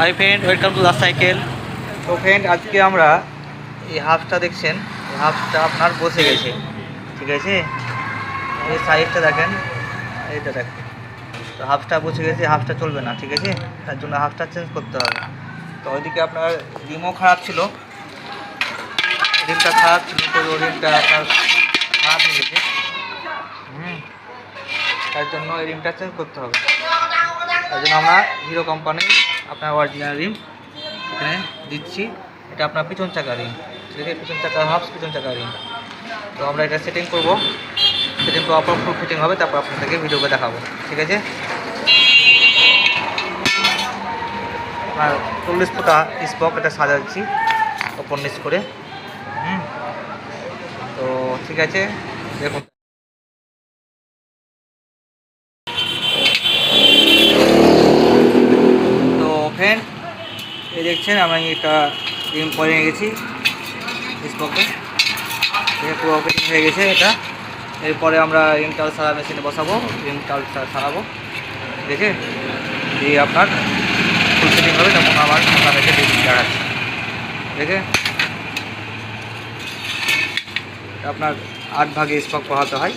Hi friend, welcome to the cycle. তো friend, আজকে আমরা এই হাফটা দেখছেন, এই হাফটা আপনার বসে গেছে, ঠিক আছে। এই সাইডটা দেখেন, এইটা দেখেন, তো হাফটা বসে গেছে, হাফটা চলবে না, ঠিক আছে। তার জন্য হাফটা চেঞ্জ করতে হবে। তো ওইদিকে আপনার রিমও খারাপ ছিল, রিমটা খারাপ ছিল, তো রিমটা আপনার খারাপ হয়ে গেছে। তার জন্য এই রিমটা চেঞ্জ করতে হবে। তার জন্য আমরা হিরো কোম্পানির আপনার অরিজিনাল রিম এখানে দিচ্ছি। এটা আপনার পিছন চাকা রিম, ঠিক আছে, পিছন চাকা হাফ পিছন চাকা রিম। তো আমরা এটা সেটিং করব, সেটিং করার পর ফুল ফিটিং হবে, তারপর আপনাদেরকে ভিডিওকে দেখাবো, ঠিক আছে। আপনার 40 ফুটা স্পক এটা সাজাচ্ছি ওপর নিচ করে। তো ঠিক আছে, দেখুন। তো ফ্রেন্ড, এই দেখছেন আমি একটা রিম পরে নিয়ে গেছি স্পকে, পুরো ফিটিং হয়ে গেছে এটা। এরপরে আমরা রিম টাল সারা মেশিনে বসাবো, রিম টাল সারাবো, ঠিক আছে। দিয়ে আপনার ফুল ফিটিং হবে, তখন আবার আপনাদেরকে দেখাচ্ছি, ঠিক আছে। আপনার 8 ভাগে স্পক পোহাতে হয়।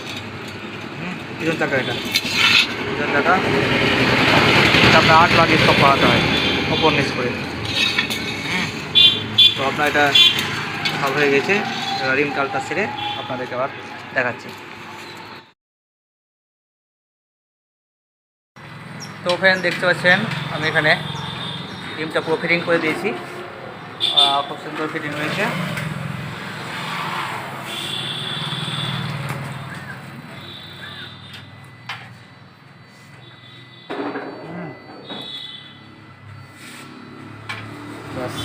পিছন চাকা, এটা পিছন চাকা, এটা আপনার 8 ভাগে স্পক পোহাতে হয় ওপর নিচ করে। তো আপনার এটা সব হয়ে গেছে, রিম টালটা ছেড়ে আপনাদেরকে আবার দেখাচ্ছি। তো ফ্রেন্ড, দেখতে পাচ্ছেন আমি এখানে রিমটা পুরো ফিটিং করে দিয়েছি, খুব সুন্দর ফিটিং হয়েছে। বাস।